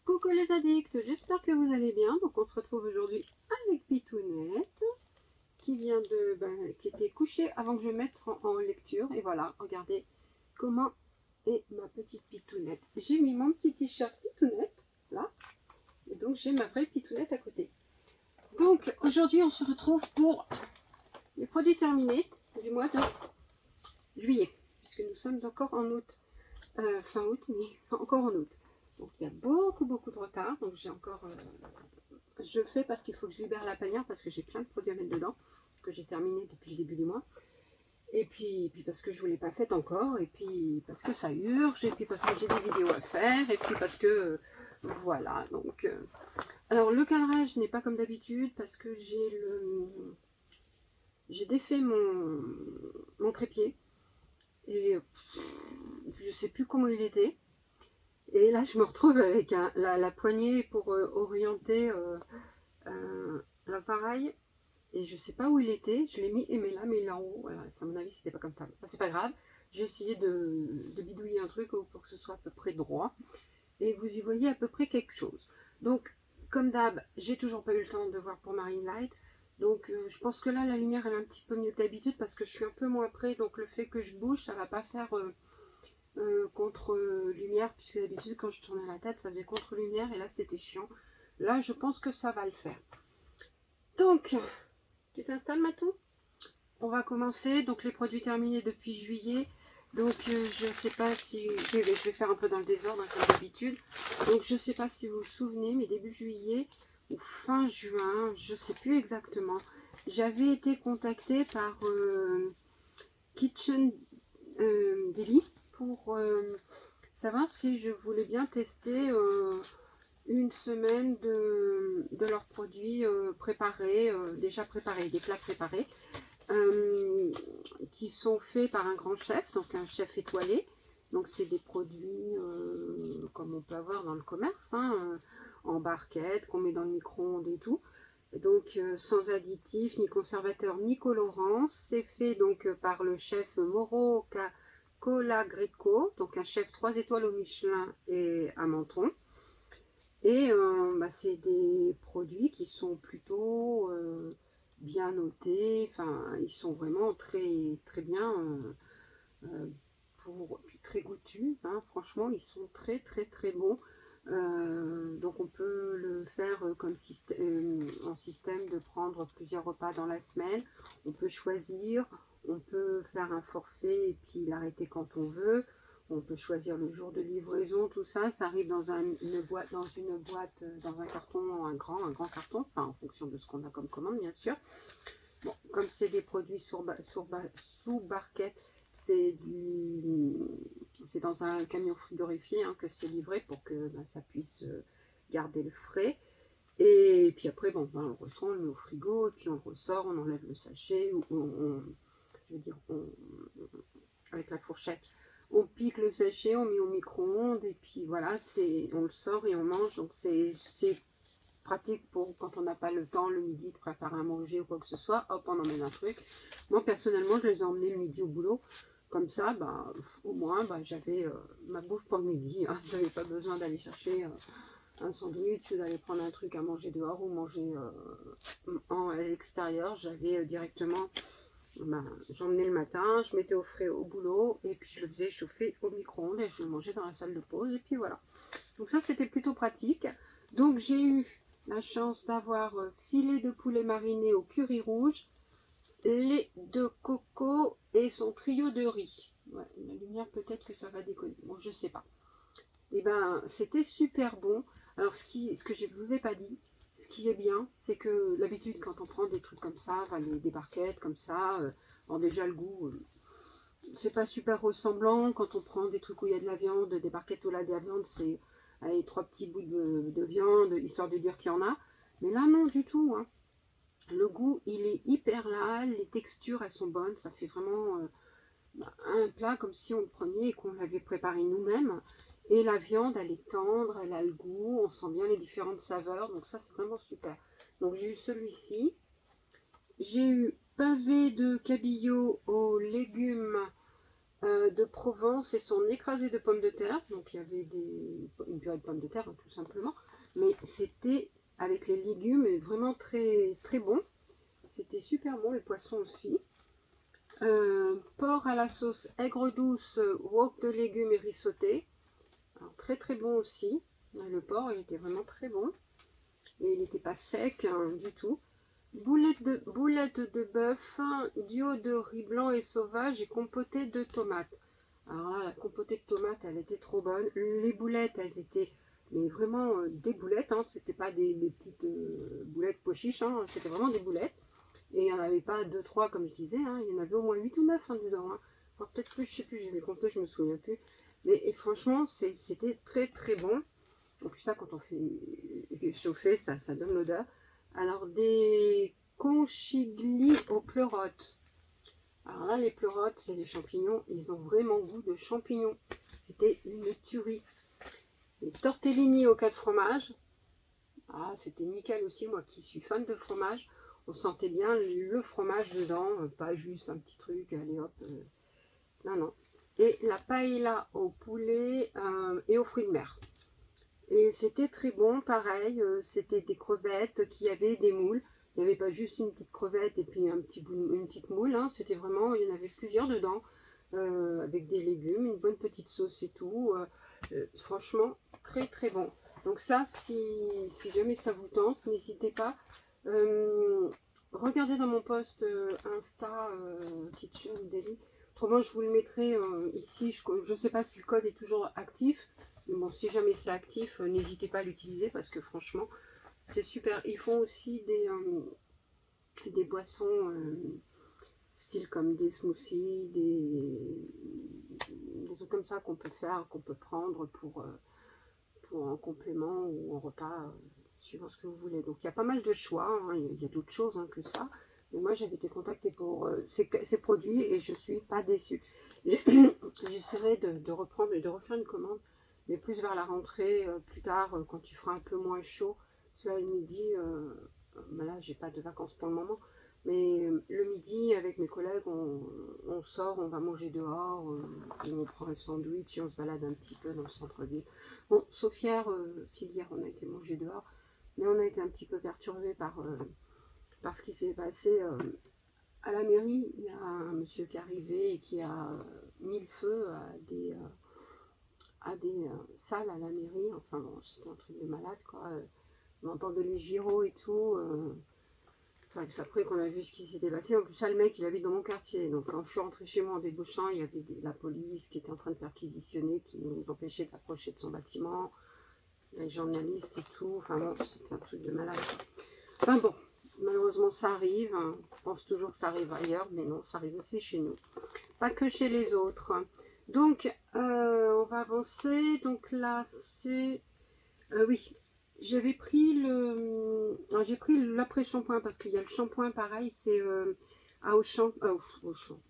Coucou les addicts, j'espère que vous allez bien. Donc on se retrouve aujourd'hui avec Pitounette qui était couchée avant que je mette en lecture. Et voilà, regardez comment est ma petite Pitounette. J'ai mis mon petit t-shirt Pitounette là, et donc j'ai ma vraie Pitounette à côté. Donc aujourd'hui on se retrouve pour les produits terminés du mois de juillet, puisque nous sommes encore en août, fin août, mais encore en août. Donc il y a beaucoup de retard, donc j'ai encore, je fais parce qu'il faut que je libère la panière parce que j'ai plein de produits à mettre dedans, que j'ai terminé depuis le début du mois, et puis parce que je ne vous l'ai pas faite encore, et puis parce que ça urge, et puis parce que j'ai des vidéos à faire, et puis parce que, voilà, donc, alors le cadrage n'est pas comme d'habitude parce que j'ai défait mon trépied, et je sais plus comment il était. Et là, je me retrouve avec la poignée pour orienter l'appareil. Et je ne sais pas où il était. Je l'ai mis, mais là, mais il est en haut. Voilà, à mon avis, c'était pas comme ça. Enfin, c'est pas grave. J'ai essayé de bidouiller un truc pour que ce soit à peu près droit. Et vous y voyez à peu près quelque chose. Donc, comme d'hab, j'ai toujours pas eu le temps de voir pour Marine Light. Donc, je pense que là, la lumière, elle est un petit peu mieux que d'habitude parce que je suis un peu moins près. Donc, le fait que je bouge, ça va pas faire... contre-lumière, puisque d'habitude quand je tournais la tête ça faisait contre-lumière et là c'était chiant. Là je pense que ça va le faire. Donc tu t'installes Matou? On va commencer. Donc les produits terminés depuis juillet. Donc je sais pas si je vais faire un peu dans le désordre comme d'habitude. Donc je sais pas si vous vous souvenez, mais début juillet ou fin juin, je sais plus exactement, j'avais été contactée par Kitchen Daily pour savoir si je voulais bien tester une semaine de leurs produits préparés, déjà préparés, des plats préparés, qui sont faits par un grand chef, donc un chef étoilé. Donc c'est des produits comme on peut avoir dans le commerce, hein, en barquette, qu'on met dans le micro-ondes et tout. Donc sans additifs, ni conservateurs, ni colorants. C'est fait donc par le chef Mauro Colagreco, donc un chef 3 étoiles au Michelin et à Menton. Et c'est des produits qui sont plutôt bien notés, enfin ils sont vraiment très bien très goûtus, hein. Franchement ils sont très bons. Donc on peut le faire comme en système de prendre plusieurs repas dans la semaine. On peut choisir, on peut faire un forfait et puis l'arrêter quand on veut. On peut choisir le jour de livraison, tout ça. Ça arrive dans une boîte, dans un carton, un grand carton, enfin en fonction de ce qu'on a comme commande bien sûr. Bon, comme c'est des produits sous barquette, c'est dans un camion frigorifié que c'est livré pour que ça puisse garder le frais. Et puis après, bon, on le reçoit, on le met au frigo, et puis on le ressort, on enlève le sachet, avec la fourchette, on pique le sachet, on met au micro-ondes, et puis voilà, on le sort et on mange. Donc c'est pratique pour quand on n'a pas le temps le midi de préparer à manger ou quoi que ce soit. Hop, on emmène un truc. Moi personnellement je les ai emmenés le midi au boulot, comme ça au moins j'avais ma bouffe pour le midi, hein. J'avais pas besoin d'aller chercher un sandwich ou d'aller prendre un truc à manger dehors ou manger à l'extérieur. J'avais directement, j'emmenais le matin, je mettais au frais au boulot et puis je le faisais chauffer au micro-ondes et je le mangeais dans la salle de pause et puis voilà. Donc ça c'était plutôt pratique. Donc j'ai eu la chance d'avoir filet de poulet mariné au curry rouge, lait de coco et son trio de riz. Ouais, la lumière peut-être que ça va déconner, bon je sais pas. Et c'était super bon. Alors ce que je ne vous ai pas dit, ce qui est bien, c'est que d'habitude quand on prend des trucs comme ça, des barquettes comme ça, déjà le goût, c'est pas super ressemblant. Quand on prend des trucs où il y a de la viande, des barquettes où il y a de la viande, c'est 3 petits bouts de viande, histoire de dire qu'il y en a. Mais là, non du tout, hein. Le goût, il est hyper là, les textures, elles sont bonnes. Ça fait vraiment un plat comme si on le prenait et qu'on l'avait préparé nous-mêmes. Et la viande, elle est tendre, elle a le goût, on sent bien les différentes saveurs. Donc ça, c'est vraiment super. Donc j'ai eu celui-ci. J'ai eu pavé de cabillaud aux légumes de Provence et son écrasé de pommes de terre. Donc il y avait une purée de pommes de terre, hein, tout simplement. Mais c'était avec les légumes et vraiment très, très bon. C'était super bon, les poissons aussi. Porc à la sauce aigre douce, wok de légumes et riz sauté. Alors, très très bon aussi. Le porc, il était vraiment très bon. Et il n'était pas sec hein, du tout. Boulettes de bœuf, duo de riz blanc et sauvage et compotée de tomates. Alors là, la compotée de tomates, elle était trop bonne. Les boulettes, elles étaient mais vraiment des boulettes. Hein. C'était pas des petites boulettes pochiches. Hein. C'était vraiment des boulettes. Et il n'y en avait pas 2, 3 comme je disais. Hein. Il y en avait au moins 8 ou 9 hein, dedans. Hein. Enfin, peut-être plus, je sais plus, j'ai compté, je me souviens plus. Mais et franchement, c'était très très bon. En plus ça, quand on fait chauffer, ça donne l'odeur. Alors, des conchiglis aux pleurotes. Alors là, les pleurotes, c'est les champignons. Ils ont vraiment goût de champignons. C'était une tuerie. Les tortellini au 4 fromages. Ah, c'était nickel aussi, moi qui suis fan de fromage. On sentait bien le fromage dedans, pas juste un petit truc, allez hop. Non, non. Et la paella au poulet et aux fruits de mer. Et c'était très bon, pareil, c'était des crevettes qui avaient des moules. Il n'y avait pas juste une petite crevette et puis une petite moule, hein. C'était vraiment, il y en avait plusieurs dedans, avec des légumes, une bonne petite sauce et tout. Franchement, très très bon. Donc ça, si jamais ça vous tente, n'hésitez pas. Regardez dans mon post Insta Kitchen Daily. Autrement, je vous le mettrai ici. Je ne sais pas si le code est toujours actif. Mais bon, si jamais c'est actif, n'hésitez pas à l'utiliser parce que franchement, c'est super. Ils font aussi des boissons style comme des smoothies, des trucs comme ça qu'on peut faire, qu'on peut prendre pour un complément ou un repas, suivant ce que vous voulez. Donc il y a pas mal de choix, hein. Il y a d'autres choses hein, que ça. Mais moi j'avais été contactée pour ces produits et je suis pas déçue. J'essaierai de reprendre et de refaire une commande, mais plus vers la rentrée, plus tard, quand il fera un peu moins chaud. Soit le midi, ben là j'ai pas de vacances pour le moment, mais le midi avec mes collègues, on sort, on va manger dehors, on prend un sandwich et on se balade un petit peu dans le centre-ville. Bon, sauf hier, si hier on a été manger dehors, mais on a été un petit peu perturbé par ce qui s'est passé à la mairie. Il y a un monsieur qui est arrivé et qui a mis le feu à des salles à la mairie. Enfin bon, c'était un truc de malade quoi. On entendait les gyros et tout. Enfin, c'est après qu'on a vu ce qui s'était passé. En plus, ça, le mec, il habite dans mon quartier. Donc, quand je suis rentrée chez moi en débauchant, il y avait la police qui était en train de perquisitionner, qui nous empêchait d'approcher de son bâtiment, les journalistes et tout. Enfin bon, c'est un truc de malade. Enfin bon, malheureusement, ça arrive. Hein. Je pense toujours que ça arrive ailleurs, mais non, ça arrive aussi chez nous. Pas que chez les autres. Donc, on va avancer. Donc là, c'est... oui, j'avais pris j'ai pris l'après-shampoing parce qu'il y a le shampoing pareil, c'est à Auchan,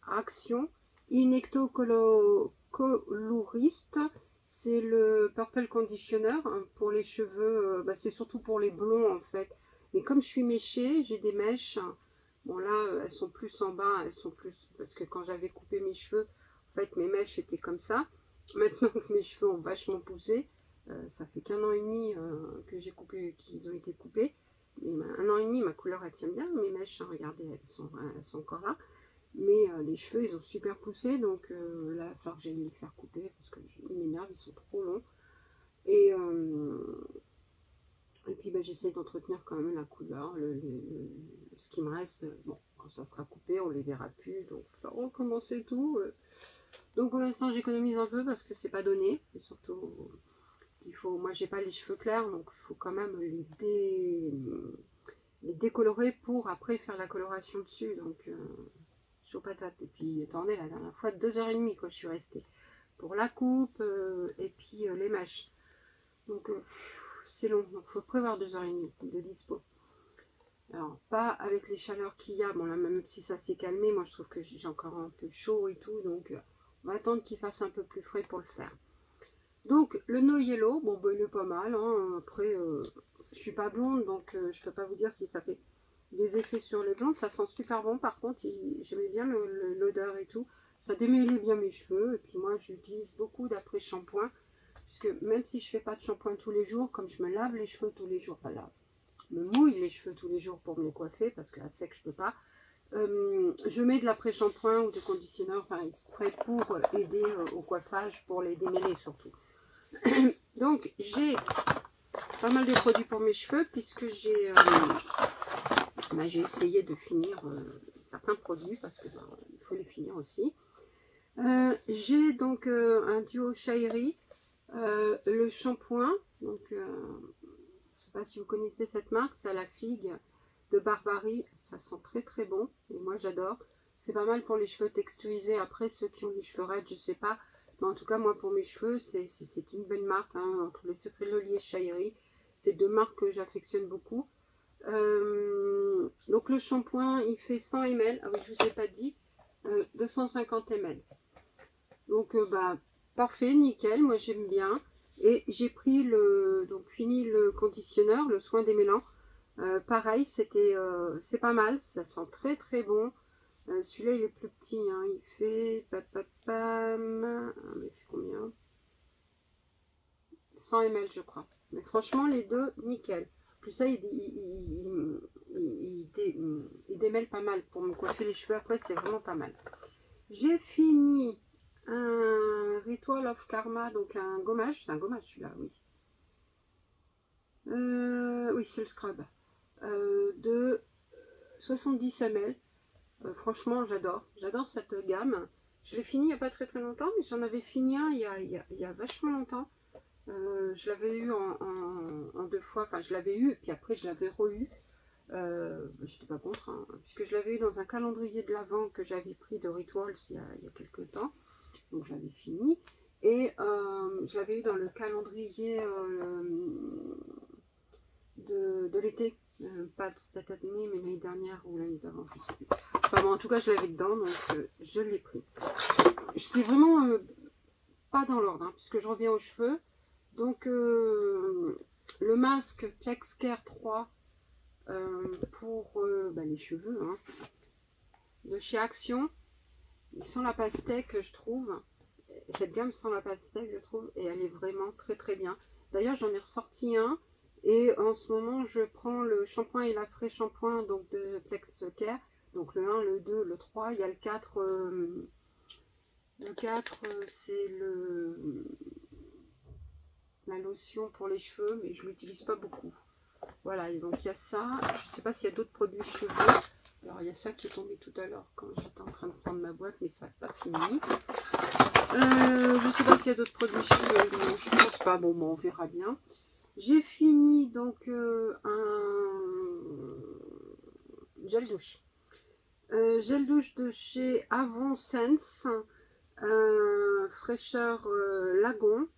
Action, Inecto-coloriste, c'est le Purple Conditioner hein, pour les cheveux, c'est surtout pour les blonds en fait. Mais comme je suis méchée, j'ai des mèches, hein. Bon là, elles sont plus en bas, elles sont plus, parce que quand j'avais coupé mes cheveux, en fait mes mèches étaient comme ça. Maintenant que mes cheveux ont vachement poussé, ça fait qu'1 an et demi que j'ai coupé, qu'ils ont été coupés. Mais 1 an et demi, ma couleur elle tient bien. Mes mèches, hein, regardez, elles sont encore là. Mais les cheveux, ils ont super poussé. Donc là, il va falloir que j'aille les faire couper parce qu'ils m'énervent, ils sont trop longs. Et puis j'essaie d'entretenir quand même la couleur. Ce qui me reste, bon, quand ça sera coupé, on les verra plus. Donc il va falloir recommencer tout. Donc pour l'instant, j'économise un peu parce que c'est pas donné. Et surtout... moi j'ai pas les cheveux clairs, donc il faut quand même les décolorer pour après faire la coloration dessus. Donc chaud patate. Et puis attendez, la dernière fois 2h30 quoi, je suis restée pour la coupe et puis les mèches. Donc c'est long, donc il faut prévoir 2h30 de dispo. Alors pas avec les chaleurs qu'il y a, bon là même si ça s'est calmé, moi je trouve que j'ai encore un peu chaud et tout, donc on va attendre qu'il fasse un peu plus frais pour le faire. Donc, le No Yellow, bon, il est pas mal. Hein. Après, je suis pas blonde, donc je peux pas vous dire si ça fait des effets sur les blondes. Ça sent super bon. Par contre, j'aimais bien l'odeur et tout. Ça démêlait bien mes cheveux. Et puis moi, j'utilise beaucoup d'après-shampoing. Puisque même si je fais pas de shampoing tous les jours, comme je me lave les cheveux tous les jours, enfin lave, me mouille les cheveux tous les jours pour me les coiffer, parce qu'à sec, je peux pas. Je mets de l'après-shampoing ou de conditionneur, enfin exprès pour aider au coiffage, pour les démêler surtout. Donc, j'ai pas mal de produits pour mes cheveux, puisque j'ai essayé de finir certains produits, parce que il faut les finir aussi. J'ai donc un duo Shairi, le shampoing, donc je ne sais pas si vous connaissez cette marque, c'est à la figue de Barbarie, ça sent très très bon, et moi j'adore. C'est pas mal pour les cheveux texturisés. Après, ceux qui ont les cheveux raides, je sais pas, mais en tout cas moi pour mes cheveux, c'est une belle marque, hein, entre les Secrets de Lolier et Shairi. C'est deux marques que j'affectionne beaucoup. Donc le shampoing, il fait 100 ml, ah oui, je vous ai pas dit, 250 ml. Donc bah parfait, nickel, moi j'aime bien. Et j'ai pris fini le conditionneur, le soin démêlant. Pareil, c'est pas mal, ça sent très très bon. Celui-là il est plus petit, hein, il fait il fait combien? 100 ml je crois. Mais franchement les deux, nickel. Plus ça, il démêle pas mal. Pour me coiffer les cheveux après, c'est vraiment pas mal. J'ai fini un Ritual of Karma, donc un gommage. C'est un gommage celui-là, oui. Oui, c'est le scrub. De 70 ml. Franchement, j'adore. J'adore cette gamme. Je l'ai fini il n'y a pas très très longtemps, mais j'en avais fini un il y a vachement longtemps. Je l'avais eu en deux fois. Enfin, je l'avais eu, et puis après, je l'avais re-eu. Je n'étais pas contre, hein, puisque je l'avais eu dans un calendrier de l'Avent que j'avais pris de Rituals il y a quelques temps. Donc, je l'avais fini. Et je l'avais eu dans le calendrier de l'été. Pas de cette année, mais l'année dernière ou l'année d'avant, je sais plus. Enfin bon, en tout cas, je l'avais dedans, donc je l'ai pris. C'est vraiment pas dans l'ordre, hein, puisque je reviens aux cheveux. Donc, le masque Plex Care 3 pour les cheveux, hein, de chez Action. Il sent la pastèque, je trouve. Cette gamme sent la pastèque, je trouve, et elle est vraiment très très bien. D'ailleurs, j'en ai ressorti un. Et en ce moment, je prends le shampoing et l'après-shampoing donc de Plex Care. Donc le 1, le 2, le 3. Il y a le 4. Le 4, c'est la lotion pour les cheveux, mais je ne l'utilise pas beaucoup. Voilà, et donc il y a ça. Je ne sais pas s'il y a d'autres produits cheveux. Alors il y a ça qui est tombé tout à l'heure quand j'étais en train de prendre ma boîte, mais ça n'a pas fini. Je ne sais pas s'il y a d'autres produits cheveux. Non, je ne pense pas. Bon, on verra bien. J'ai fini donc un gel douche. Gel douche de chez Avon Sense, fraîcheur Lagon,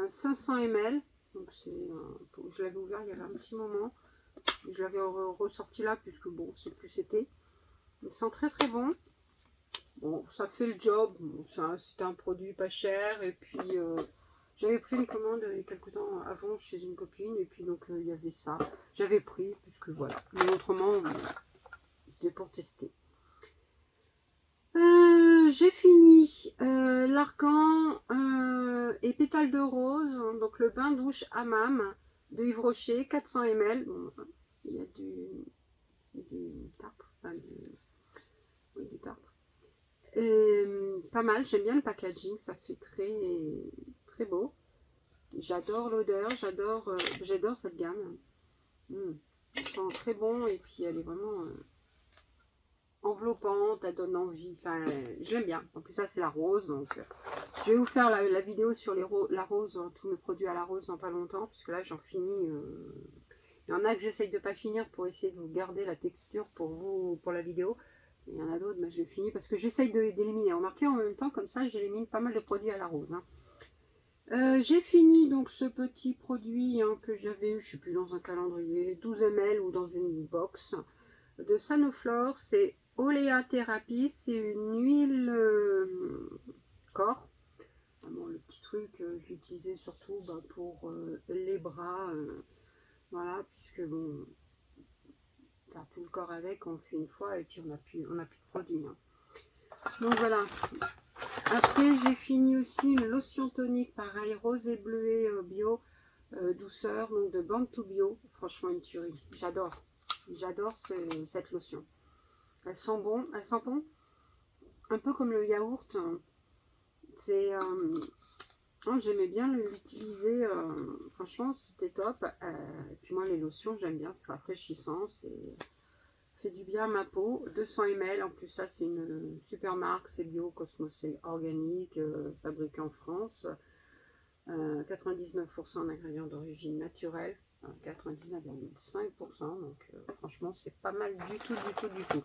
500 ml. Donc je l'avais ouvert il y avait un petit moment. Je l'avais ressorti là puisque bon, c'est plus c'était. Il sent très très bon. Bon, ça fait le job. Bon, c'était un produit pas cher et puis j'avais pris une commande il y a quelques temps avant chez une copine et puis donc il y avait ça. J'avais pris puisque voilà. Mais autrement, c'était pour tester. J'ai fini l'Argan et pétales de rose, donc le bain douche hammam de Yves Rocher, 400 ml. Bon, il y a du tartre, enfin du tartre. Pas mal, j'aime bien le packaging, ça fait très très beau. J'adore l'odeur, j'adore cette gamme. Elle sent très bon et puis elle est vraiment enveloppante, elle donne envie, enfin je l'aime bien. En plus ça c'est la rose, donc je vais vous faire la vidéo sur la rose, tous mes produits à la rose dans pas longtemps, puisque là j'en finis. Il y en a que j'essaye de pas finir pour essayer de vous garder la texture pour la vidéo. Il y en a d'autres, mais je les finis parce que j'essaye d'éliminer. Remarquez, en même temps, comme ça, j'élimine pas mal de produits à la rose. Hein. J'ai fini donc ce petit produit que j'avais eu, je ne sais plus, dans un calendrier, 12 ml ou dans une box de Sanoflore. C'est Olea Therapy, c'est une huile corps. Bon, le petit truc, je l'utilisais surtout pour les bras. Voilà, puisque bon, faire tout le corps avec, on le fait une fois et puis on n'a plus de produit. Hein. Donc voilà. Après, j'ai fini aussi une lotion tonique, pareil, rose et bleuet bio, douceur, donc de Born to Bio. Franchement, une tuerie. J'adore. J'adore cette lotion. Elle sent bon. Elle sent bon. Un peu comme le yaourt. C'est... oh, j'aimais bien l'utiliser. Franchement, c'était top. Et puis moi, les lotions, j'aime bien. C'est rafraîchissant. C'est... fait du bien à ma peau. 200 ml, en plus ça c'est une super marque, c'est bio, Cosmos, c'est organique, fabriqué en France, 99% d'ingrédients d'origine naturelle, 99,5%, donc franchement c'est pas mal du tout, du tout, du tout.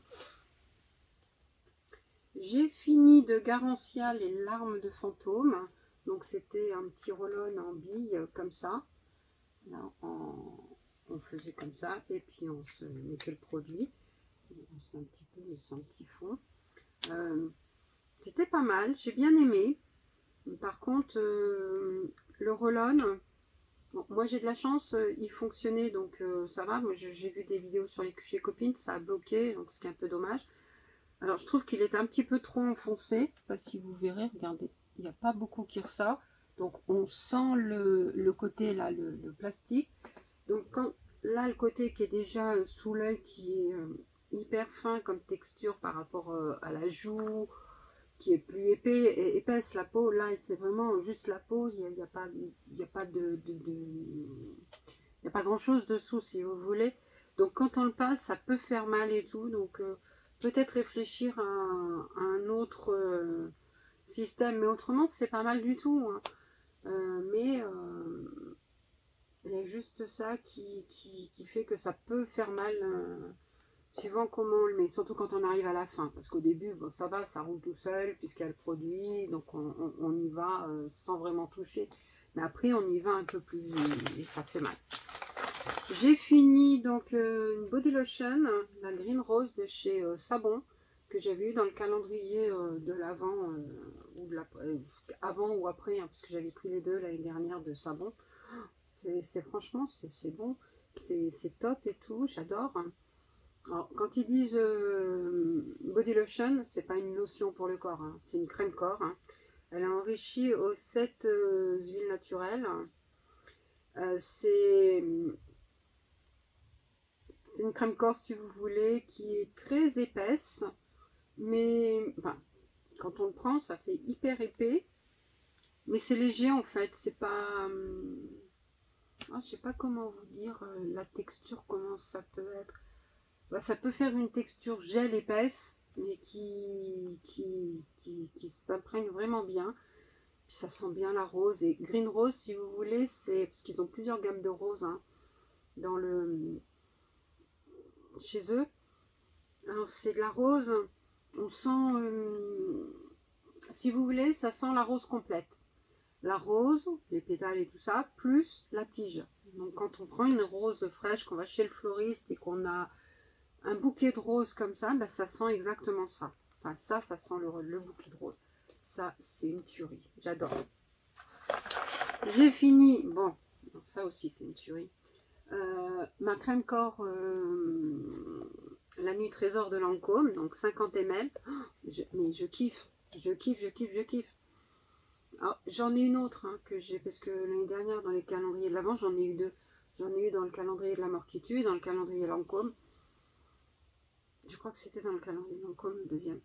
J'ai fini de Garancia les larmes de fantôme, donc c'était un petit roll-on en bille comme ça, là on faisait comme ça et puis on se mettait le produit. C'est un petit peu, c'est un petit fond. C'était pas mal, j'ai bien aimé. Par contre, le roll-on, bon, moi j'ai de la chance, il fonctionnait, donc ça va. Moi j'ai vu des vidéos sur chez Copines, ça a bloqué, donc ce qui est un peu dommage. Alors je trouve qu'il est un petit peu trop enfoncé. Je sais pas si vous verrez, regardez, il n'y a pas beaucoup qui ressort. Donc on sent le côté là, le plastique. Donc quand là le côté qui est déjà sous l'œil, qui est hyper fin comme texture par rapport à la joue, qui est plus épaisse la peau, là c'est vraiment juste la peau, il n'y a pas, il y a pas grand chose dessous si vous voulez. Donc quand on le passe, ça peut faire mal et tout, donc peut-être réfléchir à un autre système, mais autrement c'est pas mal du tout, hein. Mais il y a juste ça qui fait que ça peut faire mal, suivant comment on le met, surtout quand on arrive à la fin, parce qu'au début, bon, ça va, ça roule tout seul, puisqu'il y a le produit, donc on y va sans vraiment toucher, mais après on y va un peu plus, et ça fait mal. J'ai fini donc une body lotion, la Green Rose de chez Sabon, que j'avais eu dans le calendrier de l'avant, ou de avant ou après, hein, parce que j'avais pris les deux l'année dernière de Sabon. C'est franchement, c'est bon, c'est top et tout, j'adore. Alors, quand ils disent body lotion, c'est pas une lotion pour le corps, hein, c'est une crème corps. Hein. Elle est enrichie aux 7 huiles naturelles. C'est une crème corps, si vous voulez, qui est très épaisse, mais enfin, quand on le prend, ça fait hyper épais, mais c'est léger en fait. C'est pas, je sais pas comment vous dire la texture, comment ça peut être. Bah, ça peut faire une texture gel épaisse, mais qui s'imprègne vraiment bien. Puis ça sent bien la rose. Et Green Rose, si vous voulez, c'est parce qu'ils ont plusieurs gammes de roses hein, chez eux. Alors c'est de la rose, on sent, si vous voulez, ça sent la rose complète. La rose, les pétales et tout ça, plus la tige. Donc quand on prend une rose fraîche, qu'on va chez le fleuriste et qu'on a un bouquet de roses comme ça, ben ça sent exactement ça. Enfin, ça sent le bouquet de roses. Ça, c'est une tuerie. J'adore. J'ai fini. Bon, ça aussi, c'est une tuerie. Ma crème corps, la nuit trésor de Lancôme, donc 50 ml. Mais je kiffe. Je kiffe, je kiffe, je kiffe. J'en ai une autre hein, que j'ai, parce que l'année dernière, dans les calendriers de l'Avent, j'en ai eu deux. J'en ai eu dans le calendrier de la mort qui tue et dans le calendrier Lancôme. Je crois que c'était dans le calendrier Lancôme, le deuxième.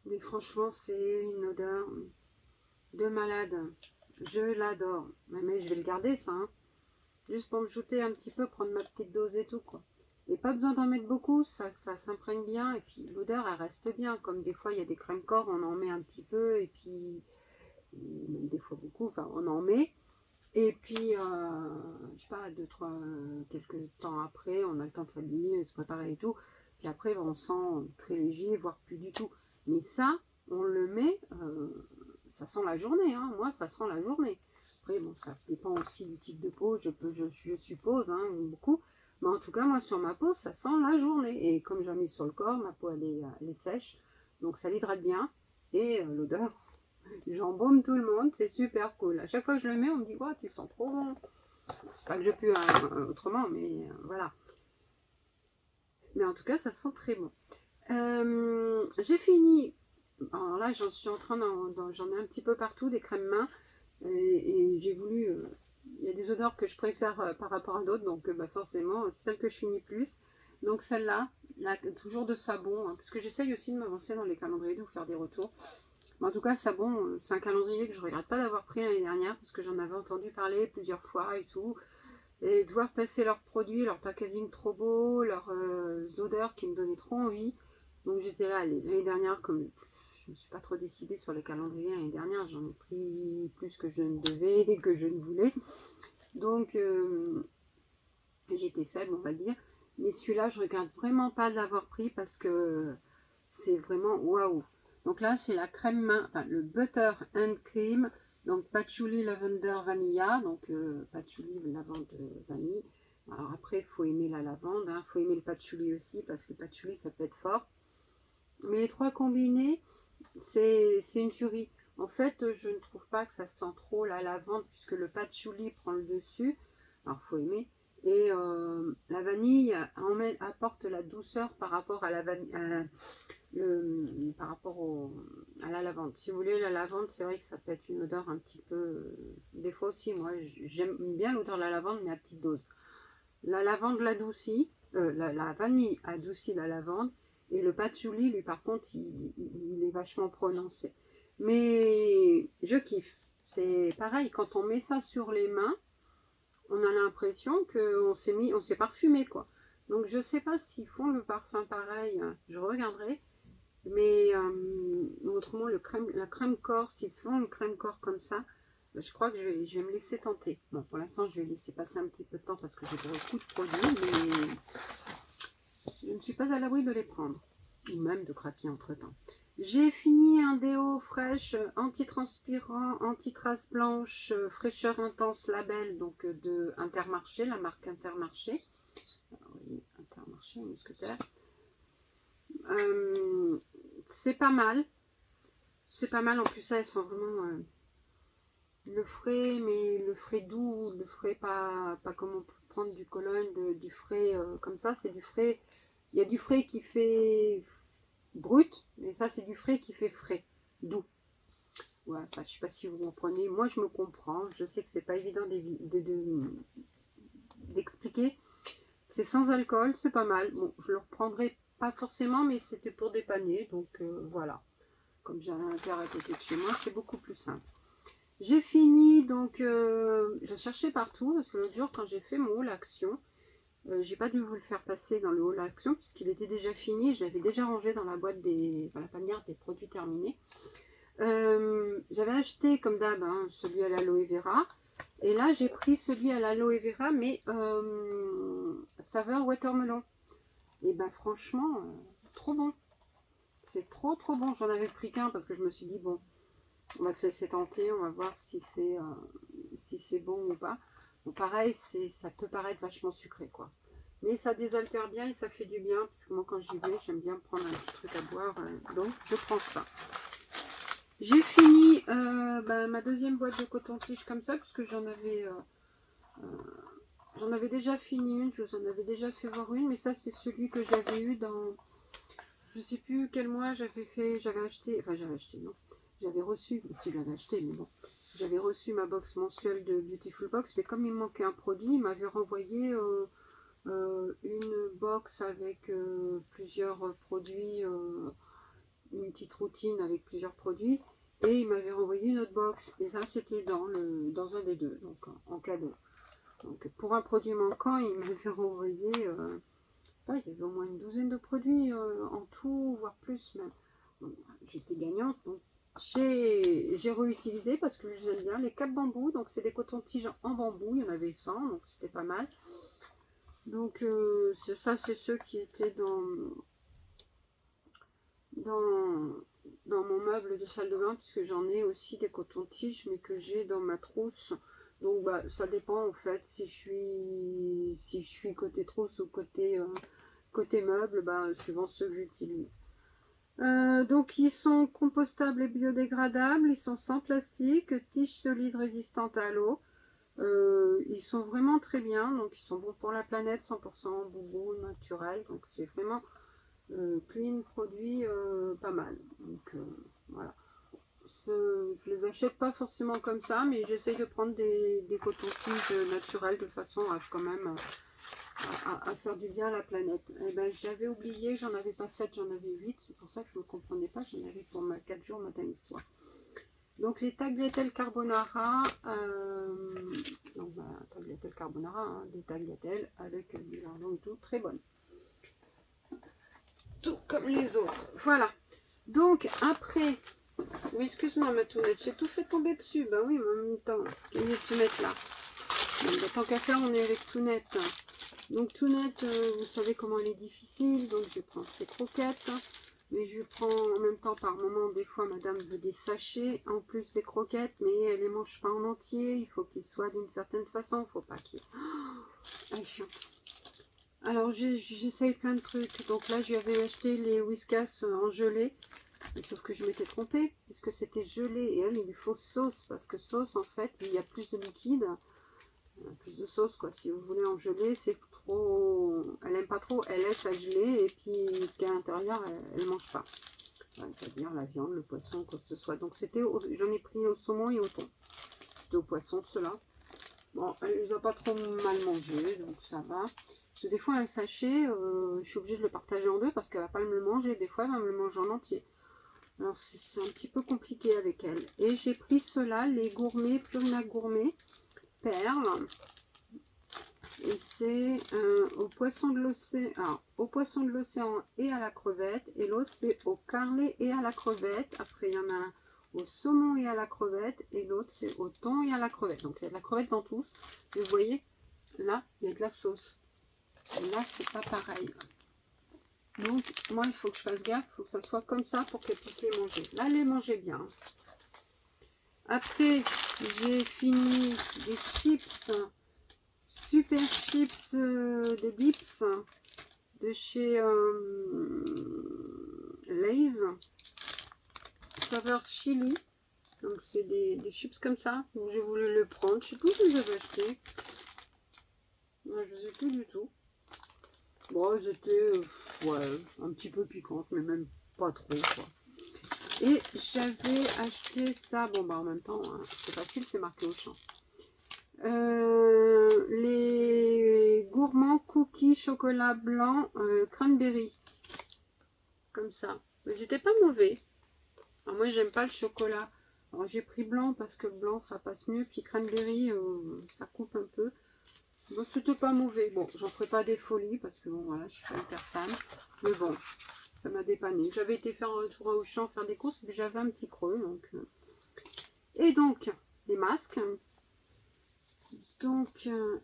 Mais franchement, c'est une odeur de malade. Je l'adore. Mais je vais le garder, ça. Hein. Juste pour me shooter un petit peu, prendre ma petite dose et tout, quoi. Et pas besoin d'en mettre beaucoup, ça s'imprègne bien. Et puis l'odeur, elle reste bien. Comme des fois, il y a des crèmes corps, on en met un petit peu. Et puis, des fois beaucoup, enfin, on en met. Et puis, je sais pas, quelques temps après, on a le temps de s'habiller, de se préparer et tout. Puis après, on sent très léger, voire plus du tout. Mais ça, on le met, ça sent la journée. Hein. Moi, ça sent la journée. Après, bon, ça dépend aussi du type de peau, je suppose, hein, beaucoup. Mais en tout cas, moi, sur ma peau, ça sent la journée. Et comme j'en ai sur le corps, ma peau, elle est sèche. Donc, ça l'hydrate bien. Et l'odeur, j'embaume tout le monde, c'est super cool. À chaque fois que je le mets, on me dit, ouais, tu sens trop bon. C'est pas que je pue autrement, mais voilà. Mais en tout cas, ça sent très bon. J'ai fini. Alors là, j'en suis en train j'en ai un petit peu partout, des crèmes mains. Et j'ai voulu... il y a des odeurs que je préfère par rapport à d'autres. Donc bah, forcément, celle que je finis plus. Donc celle-là, toujours de Sabon. Hein, parce que j'essaye aussi de m'avancer dans les calendriers, de vous faire des retours. Mais en tout cas, Sabon, c'est un calendrier que je ne regrette pas d'avoir pris l'année dernière. Parce que j'en avais entendu parler plusieurs fois et tout. Et de voir passer leurs produits, leur packaging trop beau, leurs odeurs qui me donnaient trop envie. Donc j'étais là l'année dernière, comme je ne me suis pas trop décidée sur les calendriers l'année dernière, j'en ai pris plus que je ne devais et que je ne voulais. Donc j'étais faible, on va dire. Mais celui-là, je ne regrette vraiment pas de l'avoir pris parce que c'est vraiment waouh. Donc là, c'est la crème main, enfin le Butter Hand Cream. Donc Patchouli Lavender Vanilla. Donc patchouli lavande vanille. Alors après, il faut aimer la lavande. Il faut aimer le patchouli aussi parce que le patchouli, ça peut être fort. Mais les trois combinés, c'est une tuerie. En fait, je ne trouve pas que ça sent trop la lavande puisque le patchouli prend le dessus. Alors, il faut aimer. Et la vanille apporte la douceur par rapport à la vanille, par rapport à la lavande. Si vous voulez, la lavande, c'est vrai que ça peut être une odeur un petit peu... des fois aussi, moi, j'aime bien l'odeur de la lavande, mais à petite dose. La lavande l'adoucit, la vanille adoucit la lavande, et le patchouli, lui, par contre, il est vachement prononcé. Mais je kiffe. C'est pareil, quand on met ça sur les mains, on a l'impression qu'on s'est parfumé, quoi. Donc, je sais pas s'ils font le parfum pareil, je regarderai. Mais autrement, la crème corps, s'ils font une crème corps comme ça, je crois que je vais me laisser tenter. Bon, pour l'instant, je vais laisser passer un petit peu de temps parce que j'ai beaucoup de produits, mais je ne suis pas à l'abri de les prendre. Ou même de craquer entre-temps. J'ai fini un déo fraîche, anti-transpirant, anti-trace blanche, fraîcheur intense label, donc de Intermarché, la marque Intermarché. Oui, Intermarché, mousquetaire. C'est pas mal. C'est pas mal, en plus ça, elles sont vraiment le frais, mais le frais doux, le frais pas comme on peut prendre du Cologne, du frais comme ça, c'est du frais. Il y a du frais qui fait brut, mais ça c'est du frais qui fait frais, doux. Ouais, enfin, je sais pas si vous comprenez. Moi je me comprends, je sais que c'est pas évident d'expliquer. C'est sans alcool, c'est pas mal. Bon, je le reprendrai pas forcément, mais c'était pour dépanner, donc voilà. Comme j'ai un verre à côté de chez moi, c'est beaucoup plus simple. J'ai fini, donc je cherchais partout, parce que l'autre jour, quand j'ai fait mon haul action, j'ai pas dû vous le faire passer dans le haul action, puisqu'il était déjà fini, je l'avais déjà rangé dans la boîte dans la panière des produits terminés. J'avais acheté, comme d'hab, hein, celui à l'aloe vera, et là, j'ai pris celui à l'aloe vera, mais saveur watermelon. Et ben franchement, trop bon. C'est trop bon. J'en avais pris qu'un parce que je me suis dit, bon, on va se laisser tenter, on va voir si c'est bon ou pas. Bon, pareil, ça peut paraître vachement sucré, quoi. Mais ça désaltère bien et ça fait du bien. Parce que moi, quand j'y vais, j'aime bien prendre un petit truc à boire. Donc, je prends ça. J'ai fini ma deuxième boîte de coton-tige comme ça, puisque j'en avais déjà fini une. Je vous en avais déjà fait voir une. Mais ça, c'est celui que j'avais eu dans... Je sais plus quel mois j'avais acheté, non, j'avais reçu, si je l'avais acheté, mais bon, j'avais reçu ma box mensuelle de Beautiful Box, mais comme il me manquait un produit, il m'avait renvoyé une box avec plusieurs produits, une petite routine avec plusieurs produits, et il m'avait renvoyé une autre box, et ça c'était dans un des deux, donc en cadeau. Donc pour un produit manquant, il m'avait renvoyé... il y avait au moins une douzaine de produits en tout, voire plus même. Bon, j'étais gagnante, donc j'ai réutilisé parce que j'aime bien les capes bambou. Donc c'est des cotons-tiges en bambou, il y en avait 100, donc c'était pas mal. Donc c'est ceux qui étaient dans mon meuble de salle de bain, puisque j'en ai aussi des cotons-tiges, mais que j'ai dans ma trousse. Donc bah, ça dépend en fait si je suis côté trousse ou côté meuble, bah, suivant ceux que j'utilise. Donc ils sont compostables et biodégradables, ils sont sans plastique, tiges solides résistantes à l'eau. Ils sont vraiment très bien, donc ils sont bons pour la planète, 100% boubou naturel, donc c'est vraiment clean, produit pas mal. Donc voilà. Je les achète pas forcément comme ça, mais j'essaye de prendre des cotons-tiges naturels de façon à quand même à faire du bien à la planète. Et ben, j'avais oublié, j'en avais pas 7, j'en avais 8, c'est pour ça que je ne comprenais pas, j'en avais pour 4 jours, matin et soir. Donc les tagliatelles carbonara, donc bah, tagliatelles carbonara, hein, des tagliatelles avec du lardon et tout, très bonnes. Tout comme les autres, voilà. Donc après, oui, excuse-moi ma tounette, j'ai tout fait tomber dessus, bah oui, mais en même temps, au lieu de se mettre là. Donc, bah, tant qu'à faire, on est avec tounette. Donc tounette, vous savez comment elle est difficile, donc je prends ces croquettes. Mais je prends en même temps par moment, des fois madame veut des sachets en plus des croquettes, mais elle les mange pas en entier, il faut qu'ils soient d'une certaine façon, il faut pas qu'ils... Oh, chiant. Alors j'essaye plein de trucs, donc là j'avais acheté les Whiskas en gelée, mais sauf que je m'étais trompée, puisque c'était gelé, et elle il lui faut sauce, parce que sauce en fait il y a plus de liquide, plus de sauce quoi, si vous voulez en gelée c'est trop, elle aime pas trop, elle laisse à geler, et puis ce qu'il y a à l'intérieur elle mange pas. C'est-à-dire la viande, le poisson, quoi que ce soit. Donc c'était, j'en ai pris au saumon et au thon. C'était au poisson, cela. Bon, elle les a pas trop mal mangé, donc ça va. Parce que des fois, un sachet, je suis obligée de le partager en deux parce qu'elle va pas me le manger. Des fois, elle va me le manger en entier. Alors c'est un petit peu compliqué avec elle. Et j'ai pris cela, les gourmets, Purina Gourmet, perles. Et c'est au poisson de l'océan et à la crevette. Et l'autre c'est au carlet et à la crevette. Après il y en a un au saumon et à la crevette. Et l'autre c'est au thon et à la crevette. Donc il y a de la crevette dans tous. Et vous voyez, là il y a de la sauce. Et là c'est pas pareil. Donc moi il faut que je fasse gaffe. Il faut que ça soit comme ça pour qu'elle puisse les manger. Là elle les mangeait bien. Après j'ai fini des chips. Super chips, des dips de chez Lay's, saveur chili. Donc c'est des chips comme ça. Donc j'ai voulu le prendre. Je sais plus où je les avais achetés. Je sais plus du tout. Bon, j'étais ouais, un petit peu piquante, mais même pas trop quoi. Et j'avais acheté ça. Bon bah en même temps, hein, c'est facile, c'est marqué au champ. Les gourmands cookies chocolat blanc cranberry, comme ça, mais c'était pas mauvais. Alors moi j'aime pas le chocolat, alors j'ai pris blanc parce que le blanc ça passe mieux, puis cranberry ça coupe un peu. Bon, c'était pas mauvais. Bon, j'en ferai pas des folies parce que bon voilà, je suis pas hyper fan, mais bon ça m'a dépanné. J'avais été faire un tour au champ faire des courses, mais j'avais un petit creux donc et donc les masques. Donc,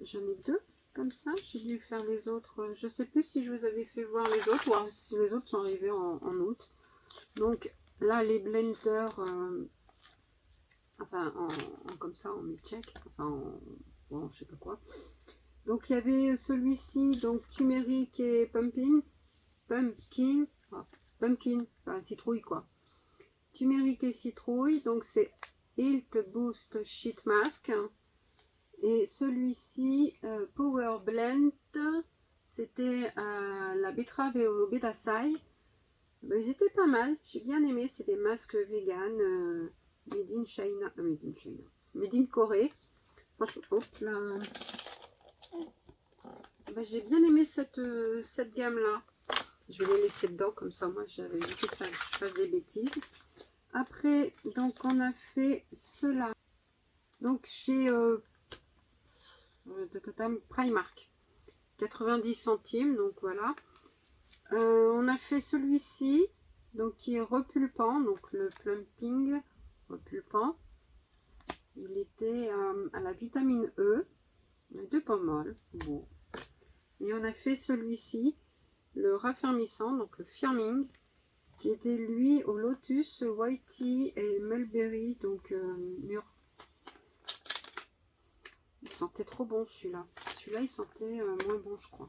j'en ai deux comme ça. J'ai dû faire les autres. Je sais plus si je vous avais fait voir les autres ou si les autres sont arrivés en août. Donc, là, les blenders, enfin, comme ça, en mi-check. Enfin, bon, je sais pas quoi. Donc, il y avait celui-ci, donc turmeric et pumpkin. Enfin, citrouille quoi. Turmeric et citrouille. Donc, c'est Health Boost Sheet Mask. Et celui-ci, Power Blend, c'était la betterave et au bédaçaï. Ils étaient pas mal, j'ai bien aimé. C'est des masques vegan, made in China, made in Corée. Franchement, hop là. J'ai bien aimé cette gamme-là. Je vais les laisser dedans, comme ça, moi, j'avais évité que je fasse des bêtises. Après, donc, on a fait cela. Donc, chez Primark. 90 centimes, donc voilà. On a fait celui-ci, donc qui est repulpant, donc le plumping repulpant. Il était à la vitamine E, de pas mal, bon. Et on a fait celui-ci, le raffermissant, donc le firming, qui était lui au lotus, white tea et mulberry, donc mûr. Il sentait trop bon celui-là. Celui-là, il sentait moins bon, je crois.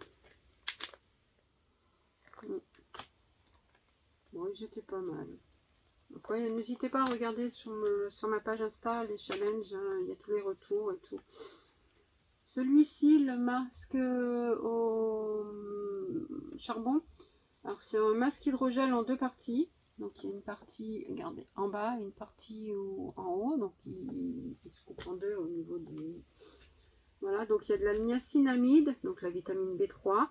Bon, ils étaient pas mal. Après, n'hésitez pas à regarder sur ma page Insta les challenges, hein, il y a tous les retours et tout. Celui-ci, le masque au charbon, alors c'est un masque hydrogel en deux parties. Donc il y a une partie, regardez, en bas, une partie en haut, donc il se coupe en deux au niveau du... Voilà, donc il y a de la niacinamide, donc la vitamine B3,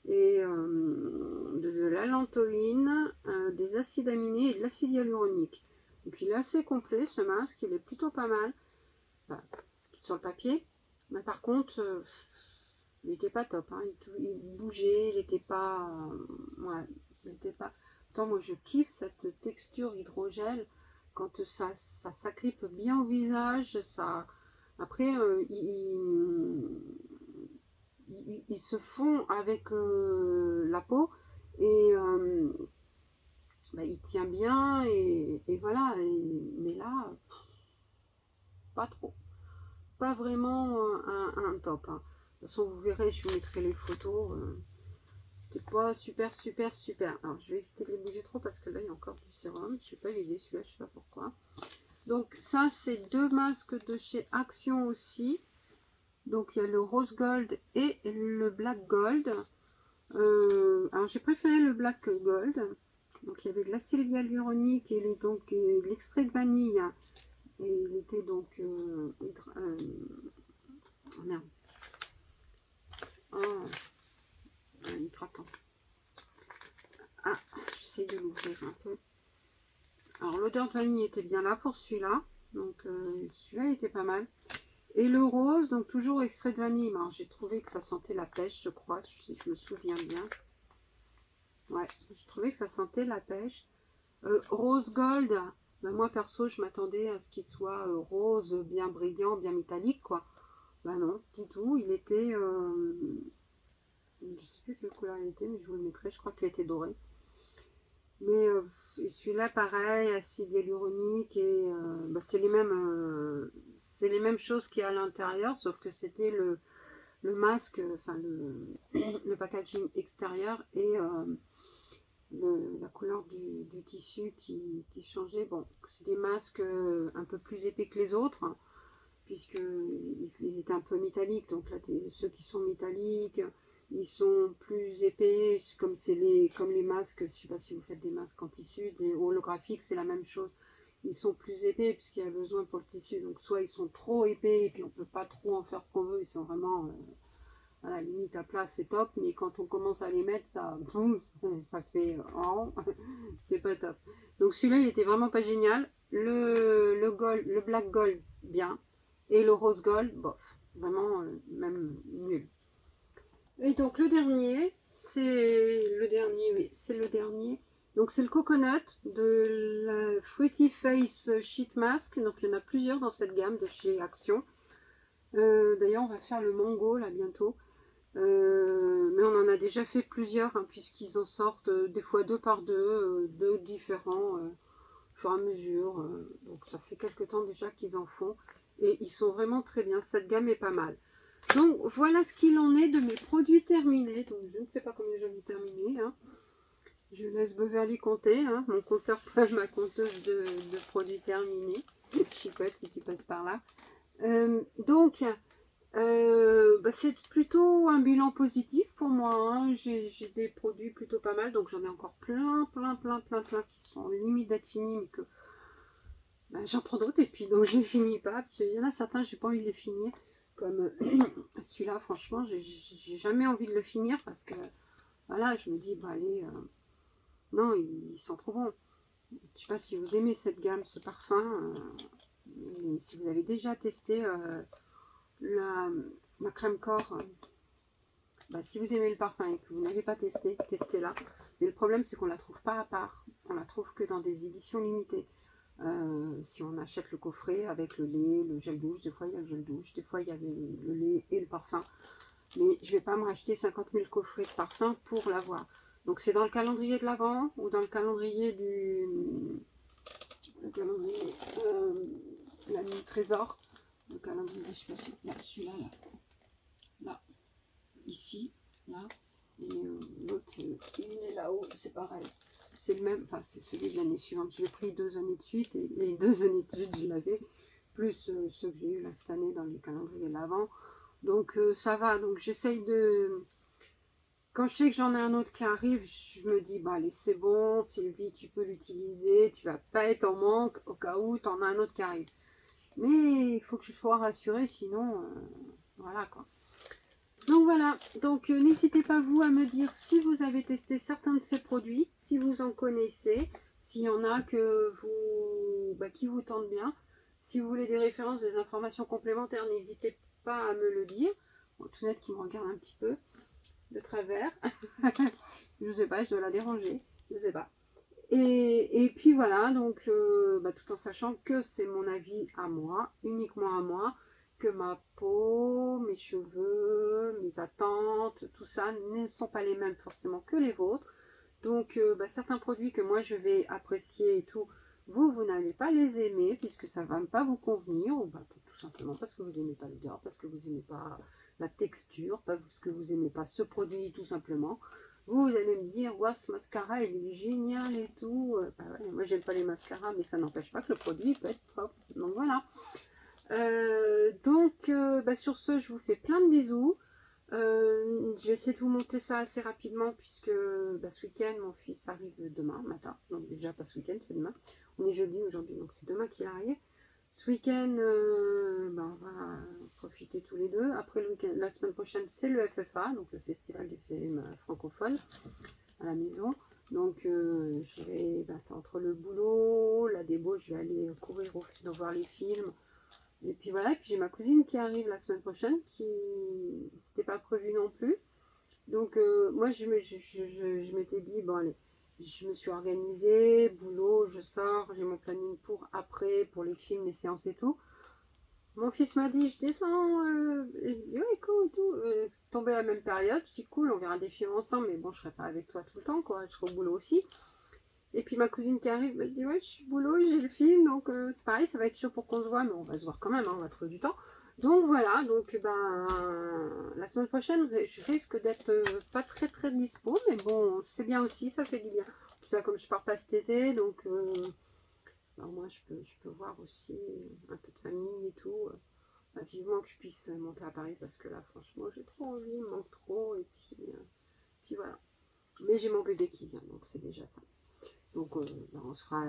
et de l'allantoïne, des acides aminés et de l'acide hyaluronique. Donc il est assez complet ce masque, il est plutôt pas mal, enfin, sur le papier. Mais par contre, il n'était pas top, hein. Il bougeait, il n'était pas... ouais, il n'était pas... Attends, moi je kiffe cette texture hydrogel, quand ça s'agrippe bien au visage, ça... Après, ils se fond avec la peau, et bah, il tient bien, et voilà, mais là, pas trop. Pas vraiment un top, hein. De toute façon, vous verrez, je vous mettrai les photos. C'est pas super, super, super. Alors, je vais éviter de les bouger trop parce que là, il y a encore du sérum. Je ne vais pas l'aider, celui-là, je sais pas pourquoi. Donc, ça, c'est deux masques de chez Action aussi. Donc, il y a le Rose Gold et le Black Gold. Alors, j'ai préféré le Black Gold. Donc, il y avait de l'acide hyaluronique et de l'extrait de vanille. Et il était donc... oh merde. Oh, hydratant. Ah, j'essaie de l'ouvrir un peu. Alors, l'odeur vanille était bien là pour celui-là. Donc, celui-là était pas mal. Et le rose, donc toujours extrait de vanille. Alors, j'ai trouvé que ça sentait la pêche, je crois, si je me souviens bien. Ouais, je trouvais que ça sentait la pêche. Rose gold, ben moi perso, je m'attendais à ce qu'il soit rose, bien brillant, bien métallique, quoi. Ben non, du tout. Il était... je sais plus quelle couleur il était, mais je vous le mettrai. Je crois qu'il était doré. Mais celui-là, pareil, acide hyaluronique, et bah, c'est les mêmes choses qu'il y a à l'intérieur, sauf que c'était le masque, enfin le packaging extérieur, et la couleur du tissu qui changeait. Bon, c'est des masques un peu plus épais que les autres, hein, puisqu'ils étaient un peu métalliques. Donc là, ceux qui sont métalliques, ils sont plus épais, comme les masques. Je ne sais pas si vous faites des masques en tissu, des holographiques, c'est la même chose. Ils sont plus épais puisqu'il y a besoin pour le tissu. Donc soit ils sont trop épais et puis on ne peut pas trop en faire ce qu'on veut. Ils sont vraiment à la limite à plat, c'est top. Mais quand on commence à les mettre, boum, ça fait oh, c'est pas top. Donc celui-là, il était vraiment pas génial. Le black gold, bien. Et le rose gold, bof. Vraiment, même nul. Et donc le dernier, oui, c'est le dernier. Donc c'est le coconut de la Fruity Face Sheet Mask. Donc il y en a plusieurs dans cette gamme de chez Action. D'ailleurs, on va faire le mango là bientôt. Mais on en a déjà fait plusieurs, hein, puisqu'ils en sortent des fois deux par deux, deux différents au fur et à mesure. Donc ça fait quelques temps déjà qu'ils en font. Et ils sont vraiment très bien. Cette gamme est pas mal. Donc voilà ce qu'il en est de mes produits terminés. Donc je ne sais pas combien j'en ai terminé, hein. Je laisse Beverly compter, hein. Mon compteur, ma conteuse de produits terminés. Chicotte si tu passes par là. Donc bah, c'est plutôt un bilan positif pour moi, hein. J'ai des produits plutôt pas mal. Donc j'en ai encore plein qui sont limite d'être finis, mais que bah, j'en prends d'autres, et puis donc je les finis pas. Il y en a certains, j'ai pas envie de les finir. Comme celui-là, franchement, j'ai jamais envie de le finir parce que voilà, je me dis, bah allez, non, ils sont trop bons. Je sais pas si vous aimez cette gamme, ce parfum, mais si vous avez déjà testé la crème corps, bah, si vous aimez le parfum et que vous n'avez pas testé, testez-la. Mais le problème, c'est qu'on la trouve pas à part. On la trouve que dans des éditions limitées. Si on achète le coffret avec le lait, le gel douche, des fois il y a le gel douche, des fois il y avait le lait et le parfum. Mais je vais pas me racheter 50 000 coffrets de parfum pour l'avoir. Donc c'est dans le calendrier de l'Avent ou dans le calendrier la nuit trésor. Le calendrier, je sais pas si là, celui-là, là, ici, là, et l'autre, il est là-haut, c'est pareil. C'est le même, enfin c'est celui de l'année suivante. Je l'ai pris 2 années de suite, et les 2 années de suite, je l'avais, plus ceux que j'ai eu là cette année dans les calendriers de l'Avent. Donc ça va, donc j'essaye de... Quand je sais que j'en ai un autre qui arrive, je me dis, bah allez, c'est bon, Sylvie, tu peux l'utiliser, tu vas pas être en manque au cas où tu en as un autre qui arrive. Mais il faut que je sois rassurée, sinon, voilà quoi. Donc voilà, donc n'hésitez pas vous à me dire si vous avez testé certains de ces produits, si vous en connaissez, s'il y en a que vous, qui vous tentent bien. Si vous voulez des références, des informations complémentaires, n'hésitez pas à me le dire. Bon, tout net qui me regarde un petit peu de travers. Je sais pas, je dois la déranger, je sais pas. Et puis voilà, donc tout en sachant que c'est mon avis à moi, uniquement à moi, que ma peau, mes cheveux, mes attentes, tout ça ne sont pas les mêmes forcément que les vôtres. Donc certains produits que moi je vais apprécier et tout, vous n'allez pas les aimer puisque ça ne va pas vous convenir, ou tout simplement parce que vous n'aimez pas le gars, parce que vous n'aimez pas la texture, parce que vous n'aimez pas ce produit tout simplement. Vous allez me dire, ouais, ce mascara il est génial et tout. Ouais, moi j'aime pas les mascaras, mais ça n'empêche pas que le produit peut être top. Donc voilà. Sur ce, je vous fais plein de bisous. Je vais essayer de vous monter ça assez rapidement puisque ce week-end, mon fils arrive demain matin. Donc déjà pas ce week-end, c'est demain. On est jeudi aujourd'hui, donc c'est demain qu'il arrive. Ce week-end, on va profiter tous les deux. Après le week-end, la semaine prochaine, c'est le FFA, donc le Festival du film francophone à la maison. Donc je vais, c'est entre le boulot, la débauche, je vais aller courir voir les films. Et puis voilà, puis j'ai ma cousine qui arrive la semaine prochaine, qui c'était pas prévu non plus. Donc moi je m'étais dit, bon allez, je me suis organisée, boulot, je sors, j'ai mon planning pour après, pour les films, les séances et tout. Mon fils m'a dit, je descends, je dis, ouais, cool, et tout. Tombé à la même période, je dis, cool, on verra des films ensemble, mais bon, je serai pas avec toi tout le temps, quoi, je serai au boulot aussi. Et puis ma cousine qui arrive, elle dit, ouais, je suis au boulot, j'ai le film, donc c'est pareil, ça va être chaud pour qu'on se voit, mais on va se voir quand même, hein, on va trouver du temps. Donc voilà, donc la semaine prochaine, je risque d'être pas très dispo, mais bon, c'est bien aussi, ça fait du bien. Tout ça, comme je pars pas cet été, donc moi je peux voir aussi un peu de famille et tout. Vivement que je puisse monter à Paris parce que là, franchement, j'ai trop envie, il me manque trop, et puis voilà. Mais j'ai mon bébé qui vient, donc c'est déjà ça. Donc on sera,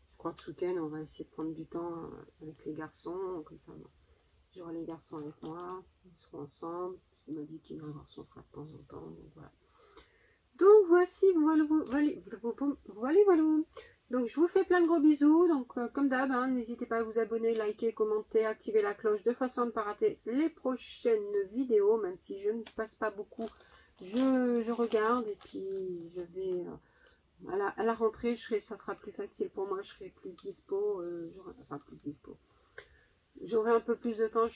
je crois que ce week-end, on va essayer de prendre du temps avec les garçons, comme ça, j'aurai les garçons avec moi, ils seront ensemble. Il m'a dit qu'il y a un garçon fera de temps en temps, donc voilà. Donc voici, voilà. Donc je vous fais plein de gros bisous. Donc comme d'hab, hein, n'hésitez pas à vous abonner, liker, commenter, activer la cloche de façon à ne pas rater les prochaines vidéos. Même si je ne passe pas beaucoup, je regarde et puis je vais à la rentrée, ça sera plus facile pour moi. Je serai plus dispo, plus dispo. J'aurai un peu plus de temps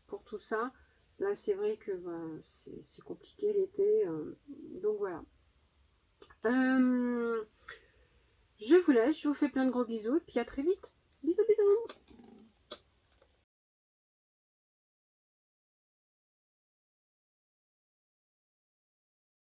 pour tout ça. Là, c'est vrai que c'est compliqué l'été. Donc voilà. Je vous laisse, je vous fais plein de gros bisous et puis à très vite. Bisous, bisous.